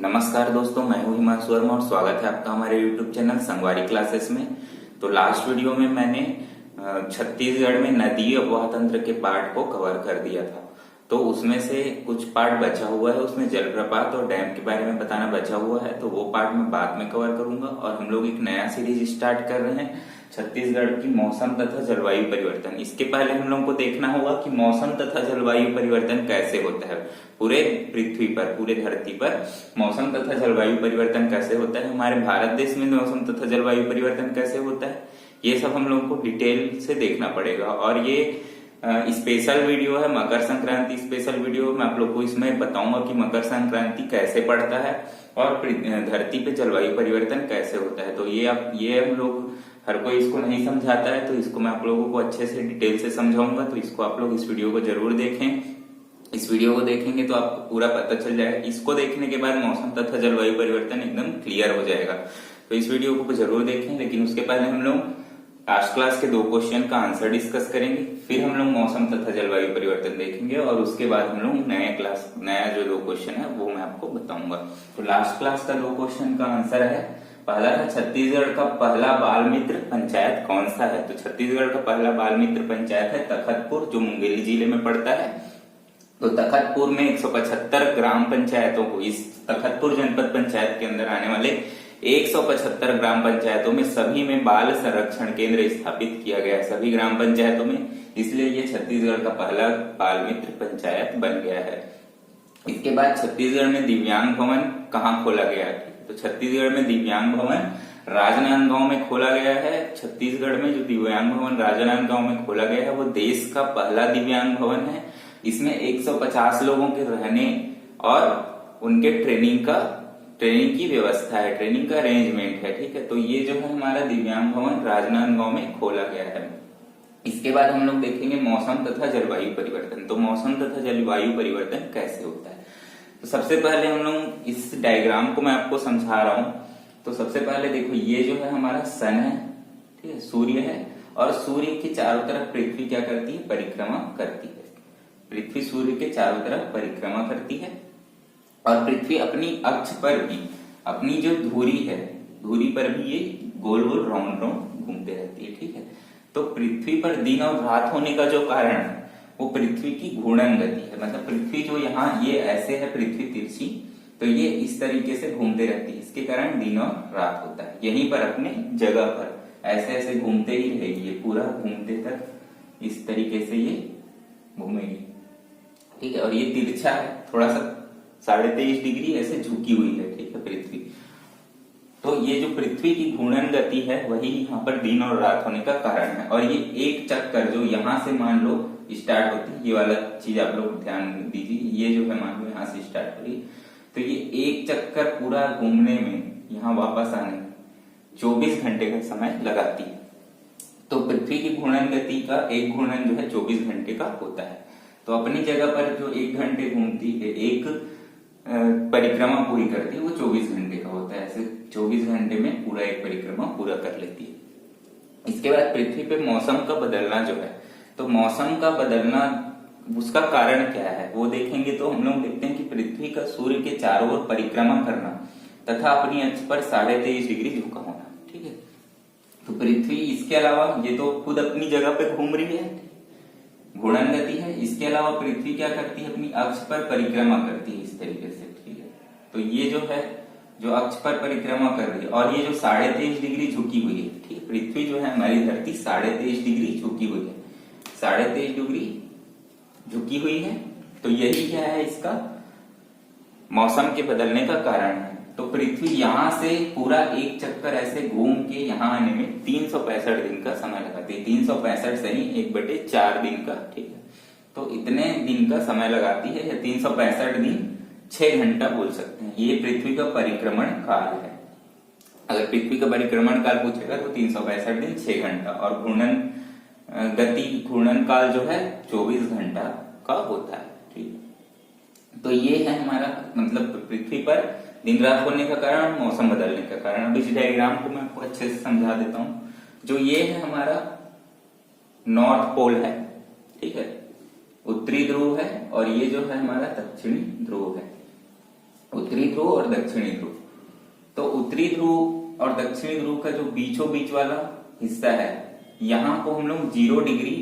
नमस्कार दोस्तों, मैं हूं हिमांशु वर्मा और स्वागत है आपका हमारे YouTube चैनल संगवारी क्लासेस में। तो लास्ट वीडियो में मैंने छत्तीसगढ़ में नदी अफवाह तंत्र के पार्ट को कवर कर दिया था। तो उसमें से कुछ पार्ट बचा हुआ है, उसमें जलप्रपात और डैम के बारे में बताना बचा हुआ है, तो वो पार्ट मैं बाद में कवर करूंगा। और हम लोग एक नया सीरीज स्टार्ट कर रहे हैं, छत्तीसगढ़ की मौसम तथा जलवायु परिवर्तन। इसके पहले हम लोगों को देखना होगा कि मौसम तथा जलवायु परिवर्तन कैसे होता है पूरे पृथ्वी पर, पूरे धरती पर मौसम तथा जलवायु परिवर्तन कैसे होता है, हमारे भारत देश में मौसम तथा जलवायु परिवर्तन कैसे होता है, ये सब हम लोगों को डिटेल से देखना पड़ेगा। और ये स्पेशल वीडियो है, मकर संक्रांति स्पेशल वीडियो। मैं आप लोग को इसमें बताऊंगा कि मकर संक्रांति कैसे पड़ता है और धरती पे जलवायु परिवर्तन कैसे होता है। तो ये हम लोग हर कोई इसको नहीं समझाता है, तो इसको मैं आप लोगों को अच्छे से डिटेल से समझाऊंगा। तो इसको आप लोग इस वीडियो को जरूर देखें। इस वीडियो को देखेंगे तो आपको पूरा पता चल जाएगा। इसको देखने के बाद मौसम तथा जलवायु परिवर्तन एकदम क्लियर हो जाएगा। तो इस वीडियो को जरूर देखें। लेकिन उसके पहले हम लोग लास्ट क्लास के 2 क्वेश्चन का आंसर डिस्कस करेंगे, फिर हम लोग मौसम तथा जलवायु परिवर्तन देखेंगे और उसके बाद हम लोग नया जो 2 क्वेश्चन है वो मैं आपको बताऊंगा। तो लास्ट क्लास का 2 क्वेश्चन का आंसर है, पहला था छत्तीसगढ़ का पहला बाल मित्र पंचायत कौन सा है। तो छत्तीसगढ़ का पहला बाल मित्र पंचायत है तखतपुर, जो मुंगेली जिले में पड़ता है। तो तखतपुर में 175 ग्राम पंचायतों को, इस तखतपुर जनपद पंचायत के अंदर आने वाले 175 ग्राम पंचायतों में सभी में बाल संरक्षण केंद्र स्थापित किया गया है, सभी ग्राम पंचायतों में। इसलिए ये छत्तीसगढ़ का पहला बाल मित्र पंचायत बन गया है। इसके बाद छत्तीसगढ़ में दिव्यांग भवन कहाँ खोला गया है। तो छत्तीसगढ़ में दिव्यांग भवन राजनांदगांव में खोला गया है। छत्तीसगढ़ में जो दिव्यांग भवन राजनांदगांव में खोला गया है वो देश का पहला दिव्यांग भवन है। इसमें 150 लोगों के रहने और उनके ट्रेनिंग की व्यवस्था है, ट्रेनिंग का अरेंजमेंट है। ठीक है, तो ये जो है हमारा दिव्यांग भवन राजनांदगांव में खोला गया है। इसके बाद हम लोग देखेंगे मौसम तथा जलवायु परिवर्तन। तो मौसम तथा जलवायु परिवर्तन कैसे होता है। तो सबसे पहले हम लोग इस डायग्राम को मैं आपको समझा रहा हूं। तो सबसे पहले देखो, ये जो है हमारा सन है, ठीक है, सूर्य है, और सूर्य के चारों तरफ पृथ्वी क्या करती है, परिक्रमा करती है। पृथ्वी सूर्य के चारों तरफ परिक्रमा करती है और पृथ्वी अपनी अक्ष पर भी, अपनी जो धुरी है, धुरी पर भी ये गोल गोल राउंड राउंड घूमते रहती है। ठीक है, तो पृथ्वी पर दिन और रात होने का जो कारण है वो पृथ्वी की घूर्णन गति है। मतलब पृथ्वी जो यहाँ ये ऐसे है, पृथ्वी तिरछी, तो ये इस तरीके से घूमते रहती है, इसके कारण दिन और रात होता है। यहीं पर अपने जगह पर ऐसे ऐसे घूमते ही रहेगी, ये पूरा घूमते तक इस तरीके से ये घूमेगी। ठीक है, और ये तिरछा है, थोड़ा सा 23.5 डिग्री ऐसे झुकी हुई है। ठीक है, पृथ्वी, तो ये जो पृथ्वी की घूर्णन गति है वही यहाँ पर दिन और रात होने का कारण है। और ये एक चक्कर जो यहाँ से मान लो स्टार्ट होती है, ये वाला चीज आप लोग ध्यान दीजिए, ये जो है मान लो यहाँ से स्टार्ट हो रही है, तो ये एक चक्कर पूरा घूमने में यहाँ वापस आने में 24 घंटे का समय लगाती है। तो पृथ्वी की घूर्णन गति का एक घूर्णन जो है 24 घंटे का होता है। तो अपनी जगह पर जो 1 घंटे घूमती है, एक परिक्रमा पूरी करती है, वो 24 घंटे का होता है। ऐसे 24 घंटे में पूरा एक परिक्रमा पूरा कर लेती है। इसके बाद पृथ्वी पे मौसम का बदलना जो है, तो मौसम का बदलना उसका कारण क्या है वो देखेंगे। तो हम लोग देखते हैं कि पृथ्वी का सूर्य के चारों ओर परिक्रमा करना तथा अपनी अक्ष पर 23.5 डिग्री झुका होना। ठीक है, तो पृथ्वी, इसके अलावा ये तो खुद अपनी जगह पे घूम रही है, घूर्णन गति है। इसके अलावा पृथ्वी क्या करती है, अपनी अक्ष पर परिक्रमा करती है इस तरीके से। ठीक है, तो ये जो है जो अक्ष पर परिक्रमा कर रही है, और ये जो 23.5 डिग्री झुकी हुई है। ठीक है, पृथ्वी जो है हमारी धरती 23.5 डिग्री झुकी हुई है, 23.5 डिग्री झुकी हुई है। तो यही क्या है, इसका मौसम के बदलने का कारण है। तो पृथ्वी यहाँ से पूरा एक चक्कर ऐसे घूम के यहाँ आने में 365 दिन का समय लगाती है। 365 से ही 1/4 दिन का। ठीक है, तो इतने दिन का समय लगाती है, या 365 दिन 6 घंटा बोल सकते हैं। ये पृथ्वी का परिक्रमण काल है। अगर पृथ्वी का परिक्रमण काल पूछेगा तो 365 दिन 6 घंटा, और घूर्णन काल जो है 24 घंटा का होता है। ठीक, तो ये है हमारा मतलब पृथ्वी पर दिन रात होने का कारण, मौसम बदलने का कारण। अब इस डायग्राम को मैं आपको अच्छे से समझा देता हूँ। जो ये है हमारा नॉर्थ पोल है, ठीक है, उत्तरी ध्रुव है, और ये जो है हमारा दक्षिणी ध्रुव है। उत्तरी ध्रुव और दक्षिणी ध्रुव। तो उत्तरी ध्रुव और दक्षिणी ध्रुव का जो बीचों बीच वाला हिस्सा है, यहां को हम लोग 0 डिग्री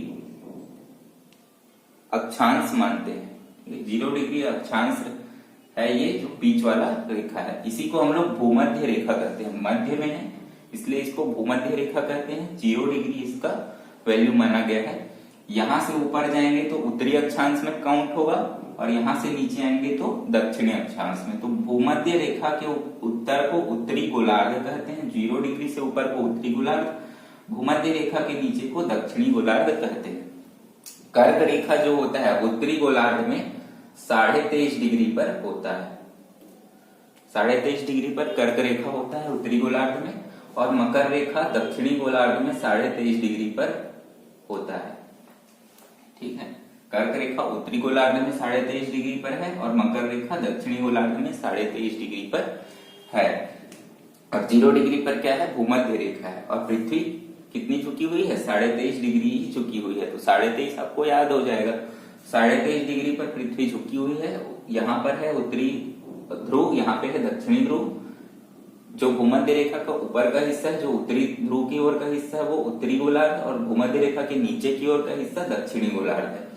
अक्षांश मानते हैं। 0 डिग्री अक्षांश है ये जो बीच वाला रेखा है, इसी को हम लोग भूमध्य रेखा कहते हैं। मध्य में है इसलिए इसको भूमध्य रेखा कहते हैं। 0 डिग्री इसका वैल्यू माना गया है। यहां से ऊपर जाएंगे तो उत्तरी अक्षांश में काउंट होगा और यहां से नीचे आएंगे तो दक्षिणी अक्षांश में। तो भूमध्य रेखा के उत्तर को उत्तरी गोलार्ध कहते हैं। 0 डिग्री से ऊपर को उत्तरी गोलार्ध, भूमध्य रेखा के नीचे को दक्षिणी गोलार्ध कहते हैं। कर्क रेखा जो होता है उत्तरी गोलार्ध में 23.5 डिग्री पर होता है। 23.5 डिग्री पर कर्क रेखा होता है उत्तरी गोलार्ध में, और मकर रेखा दक्षिणी गोलार्ध में 23.5 डिग्री पर होता है। ठीक है, कर्क रेखा उत्तरी गोलार्ध में 23.5 डिग्री पर है और मकर रेखा दक्षिणी गोलार्ध में 23.5 डिग्री पर है। और 0 डिग्री पर क्या है, भूमध्य रेखा है। और पृथ्वी कितनी झुकी हुई है, 23.5 डिग्री ही झुकी हुई है। तो 23.5 आपको याद हो जाएगा। 23.5 डिग्री पर पृथ्वी झुकी हुई है। यहाँ पर है उत्तरी ध्रुव, यहाँ पे है दक्षिणी ध्रुव। जो भूमध्य रेखा का ऊपर का हिस्सा है, जो उत्तरी ध्रुव की ओर का हिस्सा है, वो उत्तरी गोलार्ध, और भूमध्य रेखा के नीचे की ओर का हिस्सा दक्षिणी गोलार्ध है।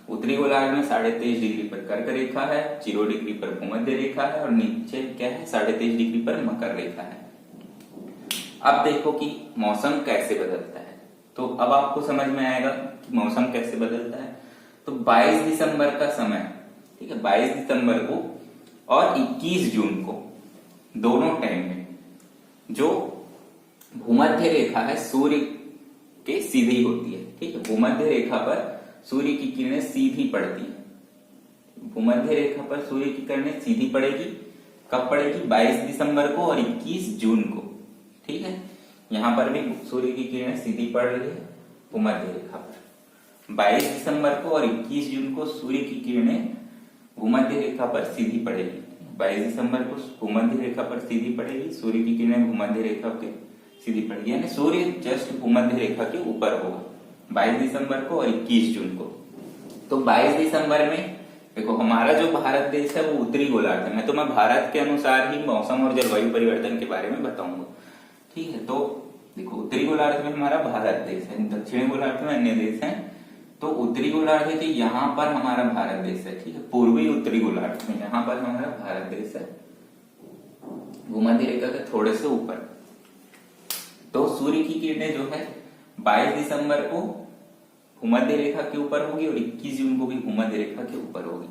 उत्तरी गोलार्ध में 23.5 डिग्री पर कर्क रेखा है, 0 डिग्री पर भूमध्य रेखा है, और नीचे क्या है, 23.5 डिग्री पर मकर रेखा है। अब देखो कि मौसम कैसे बदलता है। तो अब आपको समझ में आएगा कि मौसम कैसे बदलता है। तो 22 दिसंबर का समय, ठीक है, 22 दिसंबर को और 21 जून को, दोनों टाइम में जो भूमध्य रेखा है सूर्य के सीधी होती है। ठीक है, भूमध्य रेखा पर सूर्य की किरणें सीधी पड़ती है। भूमध्य रेखा पर सूर्य की किरणें सीधी पड़ेगी। कब पड़ेगी, 22 दिसंबर को और 21 जून को। ठीक है, यहां पर भी सूर्य की किरणें सीधी पड़ रही है भूमध्य रेखा पर। 22 दिसंबर को और 21 जून को सूर्य की किरणें भूमध्य रेखा पर सीधी पड़ेगी। 22 दिसंबर को भूमध्य रेखा पर सीधी पड़ेगी, सूर्य की किरणें भूमध्य रेखा के सीधी पड़ेगी, यानी सूर्य जस्ट भूमध्य रेखा के ऊपर होगा 22 दिसंबर को और 21 जून को। तो 22 दिसंबर में देखो, हमारा जो भारत देश है वो उत्तरी गोलार्ध है। मैं भारत के अनुसार ही मौसम और जलवायु परिवर्तन के बारे में बताऊंगा। ठीक है, तो देखो उत्तरी गोलार्ध में हमारा भारत देश है, दक्षिणी गोलार्ध में अन्य देश हैं। तो उत्तरी गोलार्ध है कि यहाँ पर हमारा भारत देश है। ठीक है, पूर्वी उत्तरी गोलार्ध में यहाँ पर हमारा भारत देश है, भूमध्य रेखा के थोड़े से ऊपर। तो सूर्य की किरणें जो है 22 दिसंबर को भूमध्य रेखा के ऊपर होगी और 21 जून को भी भूमध्य रेखा के ऊपर होगी।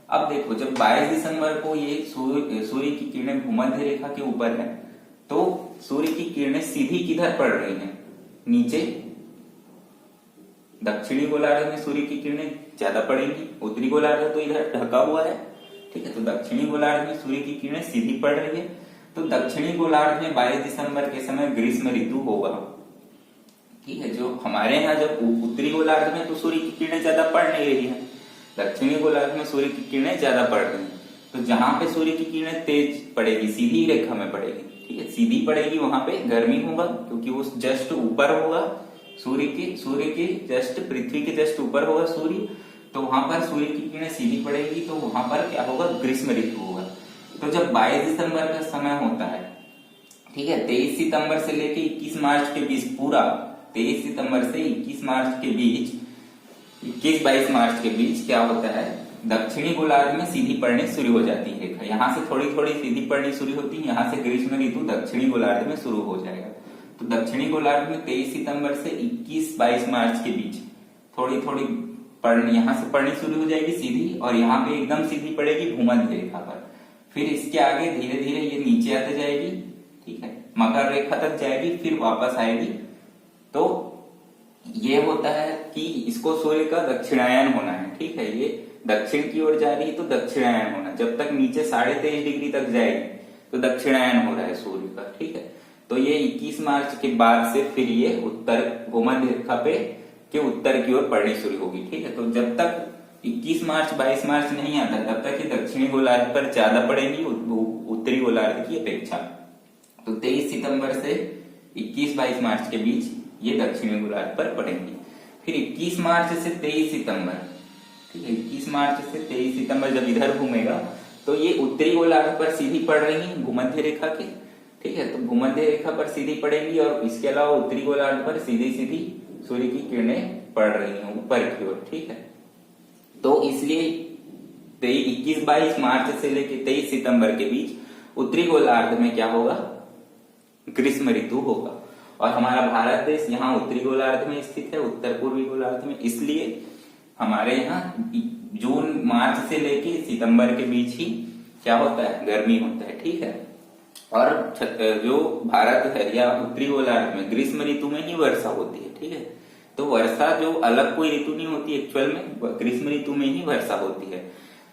अब देखो, जब 22 दिसंबर को ये सूर्य की किरणें भूमध्य रेखा के ऊपर है, तो सूर्य की किरणें सीधी किधर पड़ रही हैं, नीचे। दक्षिणी गोलार्ध में सूर्य की किरणें ज्यादा पड़ेंगी, उत्तरी गोलार्ध तो इधर ढका हुआ है। ठीक है, तो दक्षिणी गोलार्ध में सूर्य की किरणें सीधी पड़ रही है। तो दक्षिणी गोलार्ध में 22 दिसंबर के समय ग्रीष्म ऋतु होगा। ठीक है, जो हमारे यहाँ जब उत्तरी गोलार्ध में तो सूर्य की किरणें ज्यादा पड़ नहीं रही है, दक्षिणी गोलार्ध में सूर्य की किरणें ज्यादा पड़ रही है। तो जहां पे सूर्य की किरणें तेज पड़ेगी, सीधी रेखा में पड़ेगी, ठीक है, सीधी पड़ेगी, वहां पे गर्मी होगा, क्योंकि वो जस्ट ऊपर होगा सूर्य के जस्ट, पृथ्वी के जस्ट ऊपर होगा सूर्य। तो वहां पर सूर्य की किरणें सीधी पड़ेगी, तो वहां पर क्या होगा, ग्रीष्म ऋतु होगा। तो जब 22 दिसंबर का समय होता है, ठीक है, 23 सितंबर से लेके 21 मार्च के बीच, पूरा 23 सितंबर से 21 मार्च के बीच, 21-22 मार्च के बीच क्या होता है, दक्षिणी गोलार्ध में सीधी पड़नी शुरू हो जाती है रेखा। यहाँ से थोड़ी थोड़ी सीधी पड़नी शुरू होती है, यहाँ से ग्रीष्म ऋतु दक्षिणी गोलार्ध में शुरू हो जाएगा। तो दक्षिणी गोलार्ध में 23 सितंबर से 21-22 मार्च के बीच थोड़ी थोड़ी पढ़नी, यहाँ से पढ़नी शुरू हो जाएगी सीधी, और यहाँ पे एकदम सीधी पड़ेगी भूमध्य रेखा पर। फिर इसके आगे धीरे धीरे ये नीचे आते जाएगी, ठीक है, मकर रेखा तक जाएगी, फिर वापस आएगी। तो ये होता है कि इसको सूर्य का दक्षिणायन होना है। ठीक है, ये दक्षिण की ओर जा रही है तो दक्षिणायन होना, जब तक नीचे 23.5 डिग्री तक जाएगी तो दक्षिणायन हो रहा है सूर्य का। ठीक है, तो ये 21 मार्च के बाद से फिर ये उत्तर भूमध्य रेखा पे के उत्तर की ओर पड़नी शुरू होगी। ठीक है, तो जब तक 21 मार्च 22 मार्च नहीं आता, तब तक ये दक्षिणी गोलार्ध पर ज्यादा पड़ेगी उत्तरी गोलार्ध की अपेक्षा। तो 23 सितंबर से 21-22 मार्च के बीच ये दक्षिणी गोलार्ध पर पड़ेंगी। फिर 21 मार्च से 23 सितंबर, ठीक है, 21 मार्च से 23 सितंबर जब इधर घूमेगा तो ये उत्तरी गोलार्ध पर सीधी पड़ रही है भूमध्य रेखा के, ठीक है। तो भूमध्य रेखा पर सीधी पड़ेंगी और इसके अलावा उत्तरी गोलार्ध पर सीधी सीधी सूर्य की किरणें पड़ रही हैं ऊपर की ओर, ठीक है। तो इसलिए 21-22 मार्च से लेकर 23 सितंबर के बीच उत्तरी गोलार्ध में क्या होगा, ग्रीष्म ऋतु होगा। और हमारा भारत देश यहाँ उत्तरी गोलार्ध में स्थित है, उत्तर पूर्वी गोलार्ध में, इसलिए हमारे यहाँ जून मार्च से लेके सितंबर के बीच ही क्या होता है, गर्मी होता है, ठीक है। और जो भारत है या उत्तरी गोलार्ध में ग्रीष्म ऋतु में ही वर्षा होती है, ठीक है। तो वर्षा जो अलग कोई ऋतु नहीं होती, एक्चुअल में ग्रीष्म ऋतु में ही वर्षा होती है।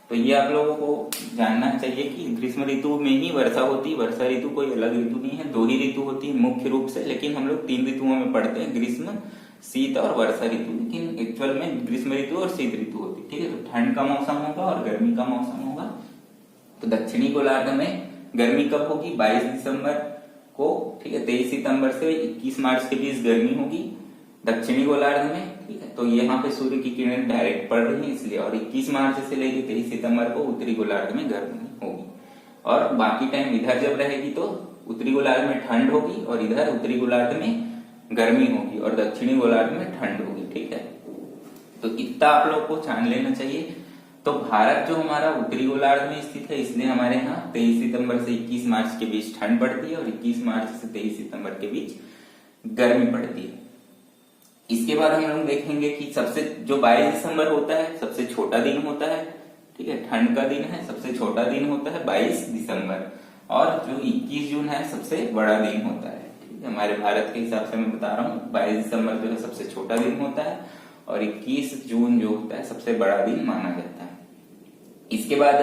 तो ये आप लोगों को जानना चाहिए कि ग्रीष्म ऋतु में ही वर्षा होती है, वर्षा ऋतु कोई अलग ऋतु नहीं है, 2 ही ऋतु होती है मुख्य रूप से, लेकिन हम लोग 3 ऋतुओं में पढ़ते हैं, ग्रीष्म, शीत और वर्षा ऋतु, लेकिन एक्चुअल में ग्रीष्म ऋतु और शीत ऋतु होती है, ठीक है। तो ठंड का मौसम होगा और गर्मी का मौसम होगा। तो दक्षिणी गोलार्ध में गर्मी कब होगी, 22 दिसंबर को, ठीक है। 23 सितंबर से 21 मार्च के बीच गर्मी होगी दक्षिणी गोलार्ध में, ठीक है। तो यहाँ पे सूर्य की किरणें डायरेक्ट पड़ रही है इसलिए, और 21 मार्च से लेकर 23 सितंबर को उत्तरी गोलार्ध में गर्मी होगी। और बाकी टाइम इधर जब रहेगी तो उत्तरी गोलार्ध में ठंड होगी और इधर उत्तरी गोलार्ध में गर्मी होगी और दक्षिणी गोलार्ध में ठंड होगी, ठीक है। तो इतना आप लोग को जान लेना चाहिए। तो भारत जो हमारा उत्तरी गोलार्ध में स्थित है, इसलिए हमारे यहाँ 23 सितंबर से 21 मार्च के बीच ठंड पड़ती है और 21 मार्च से 23 सितंबर के बीच गर्मी पड़ती है। इसके बाद हम लोग देखेंगे कि सबसे जो 22 दिसंबर होता है सबसे छोटा दिन होता है, ठीक है, ठंड का दिन है, सबसे छोटा दिन होता है 22 दिसंबर, और जो 21 जून है सबसे बड़ा दिन होता है, ठीक है। हमारे भारत के हिसाब से मैं बता रहा हूँ, 22 दिसंबर जो है सबसे छोटा दिन होता है और 21 जून जो होता है सबसे बड़ा दिन माना जाता है। इसके बाद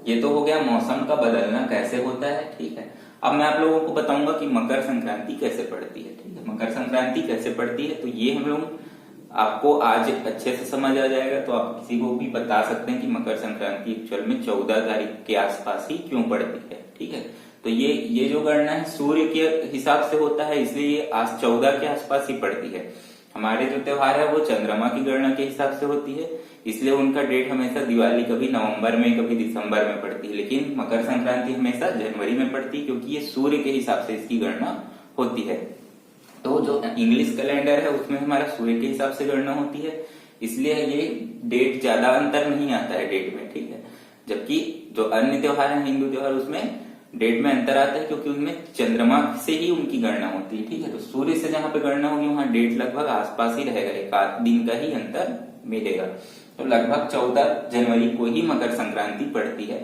ये तो हो गया मौसम का बदलना कैसे होता है, ठीक है। अब मैं आप लोगों को बताऊंगा कि मकर संक्रांति कैसे पड़ती है, ठीक है। मकर संक्रांति कैसे पड़ती है, तो ये हम लोग आपको आज अच्छे से समझ आ जाएगा। तो आप किसी को भी बता सकते हैं कि मकर संक्रांति एक्चुअल में 14 तारीख के आसपास ही क्यों पड़ती है, ठीक है। तो ये जो गणना है सूर्य के हिसाब से होता है, इसलिए ये आज 14 के आसपास ही पड़ती है। हमारे जो त्योहार है वो चंद्रमा की गणना के हिसाब से होती है, इसलिए उनका डेट हमेशा दिवाली कभी नवंबर में कभी दिसंबर में पड़ती है, लेकिन मकर संक्रांति हमेशा जनवरी में पड़ती है, क्योंकि ये सूर्य के हिसाब से इसकी गणना होती है। तो जो इंग्लिश कैलेंडर है उसमें हमारा सूर्य के हिसाब से गणना होती है, इसलिए ये डेट ज्यादा अंतर नहीं आता है डेट में, ठीक है। जबकि जो अन्य त्योहार है हिंदू त्योहार उसमें डेट में अंतर आता है, क्योंकि उनमें चंद्रमा से ही उनकी गणना होती है, ठीक है। तो सूर्य से जहां पे गणना होगी वहां डेट लगभग आसपास ही रहेगा, एक आध दिन का ही अंतर मिलेगा। तो लगभग 14 जनवरी को ही मकर संक्रांति पड़ती है,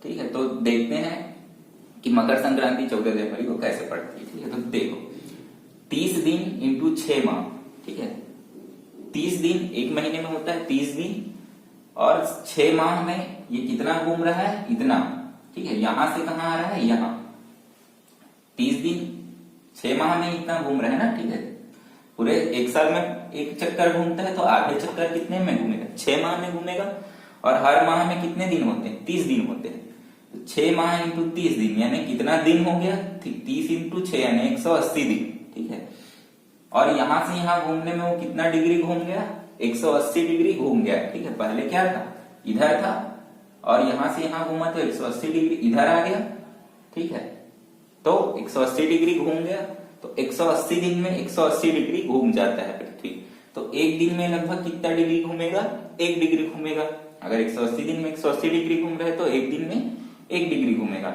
ठीक है। तो देखते हैं कि मकर संक्रांति 14 जनवरी को कैसे पड़ती है, ठीक है। तो देखो 30 दिन इंटू 6 माह, ठीक है। 30 दिन एक महीने में होता है 30 दिन, और 6 माह में ये कितना घूम रहा है, इतना, ठीक है। यहां से कहां आ रहा है, यहां 30 दिन 6 माह में इतना घूम रहा है ना, ठीक है। पूरे एक साल में एक चक्कर घूमता है, तो आधे चक्कर कितने में घूमेगा, 6 माह में घूमेगा। और हर माह में कितने दिन होते हैं, 30 दिन होते हैं। तो 6 माह इंटू 30 दिन यानी कितना दिन हो गया, 30 इंटू 6 यानी 180 दिन, ठीक है। और यहां से यहां घूमने में वो कितना डिग्री घूम गया, 180 डिग्री घूम गया, ठीक है। पहले क्या था, इधर था, और यहां से यहां घूमा तो 180 डिग्री इधर आ गया, ठीक है। तो 180 डिग्री घूम गया, तो 180 दिन में 180 डिग्री घूम जाता है पृथ्वी। तो एक दिन में लगभग कितना डिग्री घूमेगा, 1 डिग्री घूमेगा। अगर 180 दिन में 180 डिग्री घूम रहे तो एक दिन में 1 डिग्री घूमेगा।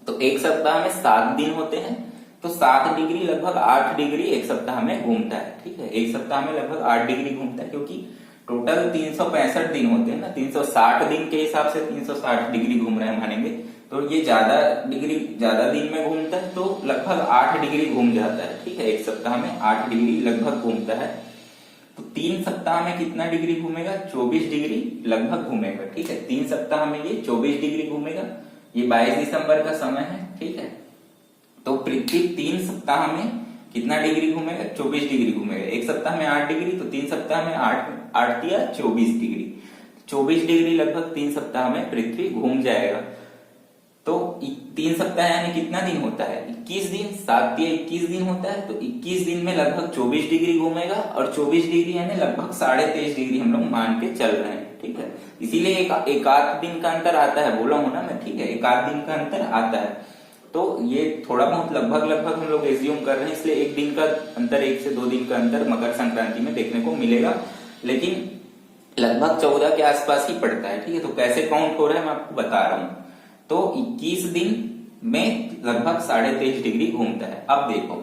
तो एक सप्ताह में 7 दिन होते हैं, तो 7 डिग्री लगभग 8 डिग्री एक सप्ताह में घूमता है, ठीक है। एक सप्ताह में लगभग 8 डिग्री घूमता है, क्योंकि टोटल 365 दिन होते हैं ना, 360 दिन के हिसाब से 360 डिग्री घूम रहे हैं मानेंगे, तो ये ज्यादा दिन में घूमता है, तो लगभग 8 डिग्री घूम जाता है, ठीक है। एक सप्ताह में 8 डिग्री लगभग घूमता है। तो 3 सप्ताह में कितना डिग्री घूमेगा, 24 डिग्री लगभग घूमेगा, ठीक है। 3 सप्ताह में ये 24 डिग्री घूमेगा। ये 22 दिसंबर का समय है, ठीक है। तो पृथ्वी 3 सप्ताह में कितना डिग्री घूमेगा, 24 डिग्री घूमेगा। एक सप्ताह में 8 डिग्री, तो 3 सप्ताह में 8 या 24 डिग्री, 24 डिग्री लगभग 3 सप्ताह में पृथ्वी घूम जाएगा। तो 3 सप्ताह यानी कितना दिन होता है? 21 दिन। 7 या 21 दिन होता है, तो 21 दिन में लगभग 24 डिग्री घूमेगा, और 24 डिग्री यानी लगभग 23.5 डिग्री हम लोग मान के चल रहे हैं, ठीक है। इसीलिए एक आध दिन का अंतर आता है, बोला हूं ना मैं, ठीक है, एक आध दिन का अंतर आता है। तो ये थोड़ा बहुत लगभग हम लोग एज्यूम कर रहे हैं, इसलिए एक दिन का अंतर, 1 से 2 दिन का अंतर मकर संक्रांति में देखने को मिलेगा, लेकिन लगभग 14 के आसपास ही पड़ता है, ठीक है। तो कैसे काउंट हो रहा है मैं आपको बता रहा हूं। तो 21 दिन में लगभग 23.5 डिग्री घूमता है। अब देखो,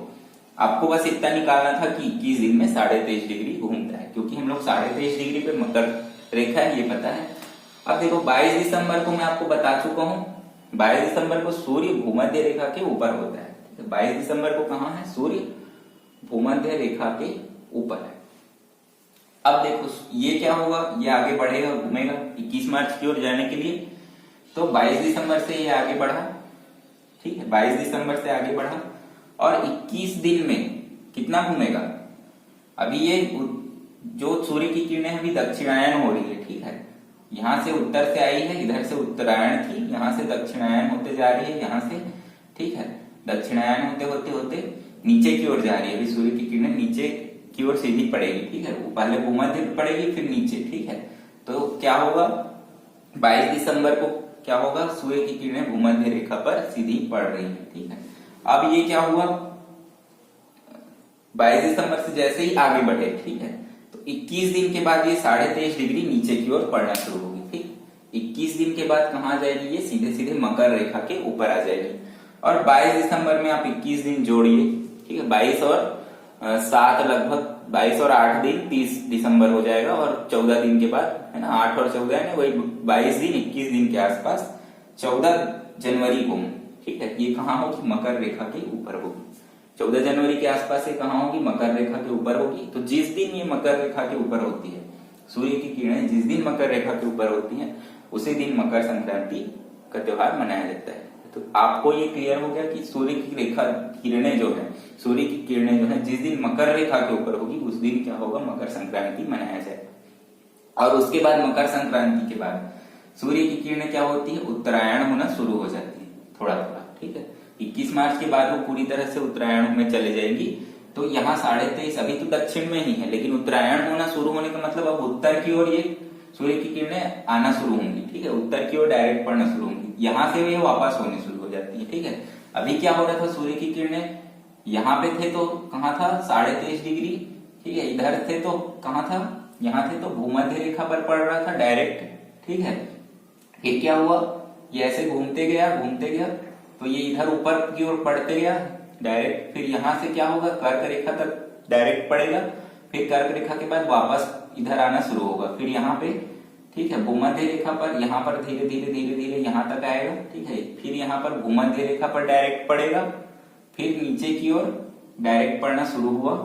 आपको बस इतना निकालना था कि 21 दिन में 23.5 डिग्री घूमता है, क्योंकि हम लोग 23.5 डिग्री पे मकर रेखा है, ये पता है। अब देखो 22 दिसंबर को मैं आपको बता चुका हूं, 22 दिसंबर को सूर्य भूमध्य रेखा के ऊपर होता है, ठीक है। 22 दिसंबर को कहाँ है? सूर्य भूमध्य रेखा के ऊपर है। अब देखो ये क्या होगा, ये आगे बढ़ेगा, घूमेगा 21 मार्च की ओर जाने के लिए। तो 22 दिसंबर से ये आगे बढ़ा, ठीक है, 22 दिसंबर से आगे बढ़ा, और 21 दिन में कितना घूमेगा? अभी ये जो सूर्य की किरणें अभी दक्षिणायन हो रही है, ठीक है, यहां से उत्तर से आई है, इधर से उत्तरायण थी, यहां से दक्षिणायन होते जा रही है, यहां से, ठीक है, दक्षिणायन होते होते होते नीचे की ओर जा रही है। अभी सूर्य की किरणें नीचे की ओर सीधी पड़ेगी, ठीक है, पहले भूमध्य पड़ेगी फिर नीचे, ठीक है। तो क्या होगा, 22 दिसंबर को क्या होगा, सूर्य की किरणें भूमध्य रेखा पर सीधी पड़ रही है, ठीक है। अब ये क्या हुआ, 22 दिसंबर से जैसे ही आगे बढ़े, ठीक है, तो 21 दिन के बाद ये 23.5 डिग्री नीचे की ओर पड़ना शुरू होगी, ठीक। 21 दिन के बाद कहाँ जाएगी, ये सीधे सीधे मकर रेखा के ऊपर आ जाएगी। और 22 दिसंबर में आप 21 दिन जोड़िए, ठीक है, 22 और 7 लगभग 22 और 8 दिन 30 दिसंबर हो जाएगा, और 14 दिन के बाद, है ना, 8 और 14 है ना, वही 22 दिन 21 दिन के आसपास 14 जनवरी को, ठीक है, ये कहाँ होगी, मकर रेखा के ऊपर होगी। 14 जनवरी के आसपास ये कहाँ होगी, मकर रेखा के ऊपर होगी। तो जिस दिन ये मकर रेखा के ऊपर होती है, सूर्य की किरणें जिस दिन मकर रेखा के ऊपर होती हैं, उसी दिन मकर संक्रांति का त्योहार मनाया जाता है। तो आपको ये क्लियर हो गया कि सूर्य की रेखा किरणें जो है, सूर्य की किरणें जो है जिस दिन मकर रेखा के ऊपर होगी, उस दिन क्या होगा, मकर संक्रांति मनाया जाएगा। और उसके बाद मकर संक्रांति के बाद सूर्य की किरणें क्या होती है, उत्तरायण होना शुरू हो जाती है थोड़ा थोड़ा, ठीक है। 21 मार्च के बाद वो पूरी तरह से उत्तरायण में चले जाएगी। तो यहाँ 23.5 अभी तो दक्षिण में ही है, लेकिन उत्तरायण होना शुरू होने का मतलब अब उत्तर की ओर ये सूर्य की किरणें आना शुरू होंगी, ठीक है, उत्तर की ओर डायरेक्ट पड़ना शुरू होंगी, यहाँ से वे वापस होने शुरू हो जाती है, ठीक है। अभी क्या हो रहा था, सूर्य की किरणें यहाँ पे थे तो कहाँ था, 23.5 डिग्री, ठीक है, इधर थे तो कहाँ था, यहाँ थे तो भूमध्य रेखा पर पड़ रहा था डायरेक्ट, ठीक है। ये क्या हुआ, ये ऐसे घूमते गया, तो ये इधर ऊपर की ओर पड़ते गया डायरेक्ट, फिर यहाँ से क्या होगा, कर्क रेखा तक डायरेक्ट पड़ेगा, फिर कर्क रेखा के बाद वापस इधर आना शुरू होगा, फिर यहाँ पे, ठीक है, भूमध्य रेखा पर, यहाँ पर धीरे धीरे यहाँ तक आएगा, ठीक है, फिर यहाँ पर भूमध्य रेखा पर डायरेक्ट पड़ेगा, फिर नीचे की ओर डायरेक्ट पड़ना शुरू हुआ,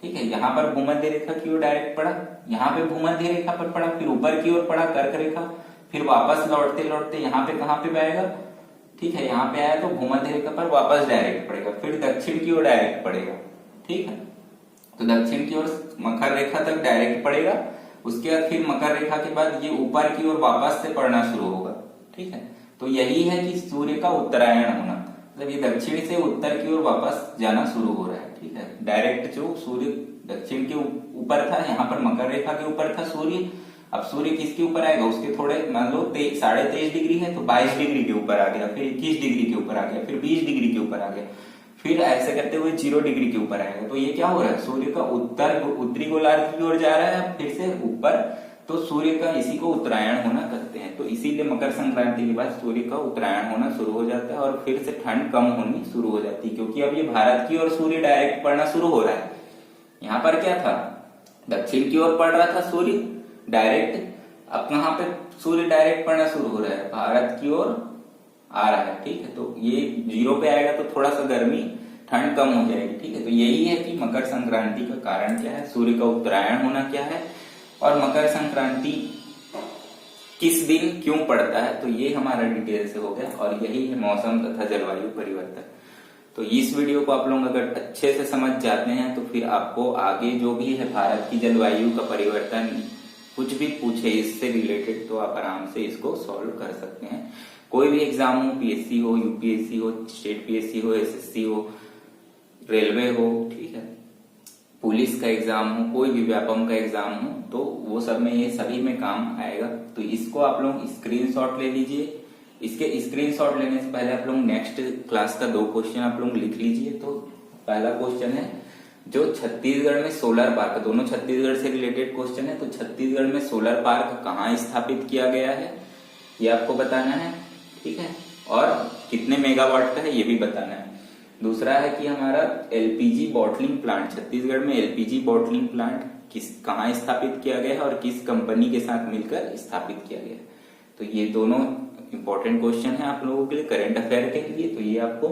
ठीक है, यहाँ पर भूमध्य रेखा की ओर डायरेक्ट पड़ा, यहाँ पे भूमध्य रेखा पर पड़ा, फिर ऊपर की ओर पड़ा कर्क रेखा, फिर वापस लौटते यहाँ पे कहाँ पे आएगा, ठीक है, यहाँ पे आया तो भूमध्य रेखा पर वापस डायरेक्ट पड़ेगा, फिर दक्षिण की ओर डायरेक्ट पड़ेगा, ठीक है। तो दक्षिण की ओर मकर रेखा तक डायरेक्ट पड़ेगा, उसके बाद फिर मकर रेखा के बाद ये ऊपर की ओर वापस से पड़ना शुरू होगा, ठीक है। तो यही है कि सूर्य का उत्तरायण होना, मतलब ये दक्षिण से उत्तर की ओर वापस जाना शुरू हो रहा है, ठीक है। डायरेक्ट जो सूर्य दक्षिण के ऊपर था, यहाँ पर मकर रेखा के ऊपर था सूर्य, अब सूर्य किसके ऊपर आएगा, उसके थोड़े मान लो 23.5 डिग्री है तो 22 डिग्री के ऊपर आ गया, फिर 21 डिग्री के ऊपर आ गया, फिर 20 डिग्री के ऊपर आ गया, फिर ऐसे करते हुए 0 डिग्री के ऊपर आएगा। तो ये क्या हो रहा है, सूर्य का उत्तरी गोलार्ध की ओर जा रहा है फिर से ऊपर, तो सूर्य का इसी को उत्तरायण होना कहते हैं। तो इसीलिए मकर संक्रांति के बाद सूर्य का उत्तरायण होना शुरू हो जाता है और फिर से ठंड कम होनी शुरू हो जाती है, क्योंकि अब ये भारत की ओर सूर्य डायरेक्ट पड़ना शुरू हो रहा है। यहाँ पर क्या था, दक्षिण की ओर पड़ रहा था सूर्य डायरेक्ट, अब कहाँ पे सूर्य डायरेक्ट पड़ना शुरू हो रहा है, भारत की ओर आ रहा है, ठीक है। तो ये 0 पे आएगा तो थोड़ा सा गर्मी ठंड कम हो जाएगी, ठीक है। तो यही है कि मकर संक्रांति का कारण क्या है, सूर्य का उत्तरायण होना क्या है, और मकर संक्रांति किस दिन क्यों पड़ता है, तो ये हमारा डिटेल से हो गया। और यही है मौसम तथा जलवायु परिवर्तन। तो इस वीडियो को आप लोग अगर अच्छे से समझ जाते हैं तो फिर आपको आगे जो भी है भारत की जलवायु का परिवर्तन कुछ भी पूछे इससे रिलेटेड, तो आप आराम से इसको सॉल्व कर सकते हैं। कोई भी एग्जाम हो, पीएससी हो, यूपीएससी हो, स्टेट पीएससी हो, एसएससी हो, रेलवे हो, ठीक है, पुलिस का एग्जाम हो, कोई भी व्यापम का एग्जाम हो, तो वो सब में ये सभी में काम आएगा। तो इसको आप लोग स्क्रीनशॉट ले लीजिए। इसके स्क्रीनशॉट लेने से पहले आप लोग नेक्स्ट क्लास का 2 क्वेश्चन आप लोग लिख लीजिए। तो पहला क्वेश्चन है जो छत्तीसगढ़ में सोलर पार्क, दोनों छत्तीसगढ़ से रिलेटेड क्वेश्चन है। तो छत्तीसगढ़ में सोलर पार्क कहाँ स्थापित किया गया है ये आपको बताना है, ठीक है, और कितने मेगावाट का है ये भी बताना है। दूसरा है कि हमारा एलपीजी बॉटलिंग प्लांट, छत्तीसगढ़ में एलपीजी बॉटलिंग प्लांट कहाँ स्थापित किया गया है और किस कंपनी के साथ मिलकर स्थापित किया गया है। तो ये दोनों इंपॉर्टेंट क्वेश्चन है आप लोगों के लिए, करंट अफेयर के लिए। तो ये आपको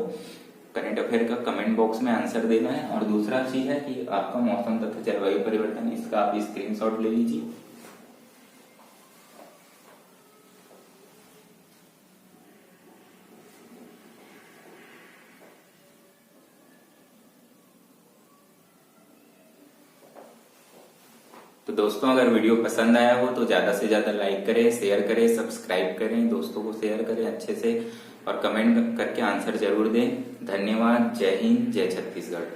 करंट अफेयर का कमेंट बॉक्स में आंसर देना है। और दूसरा चीज है कि आपका मौसम तथा जलवायु परिवर्तन, इसका आप स्क्रीनशॉट ले लीजिए। तो दोस्तों अगर वीडियो पसंद आया हो तो ज्यादा से ज्यादा लाइक करें, शेयर करें, सब्सक्राइब करें, दोस्तों को शेयर करें अच्छे से, और कमेंट करके आंसर जरूर दें। धन्यवाद। जय हिंद, जय छत्तीसगढ़।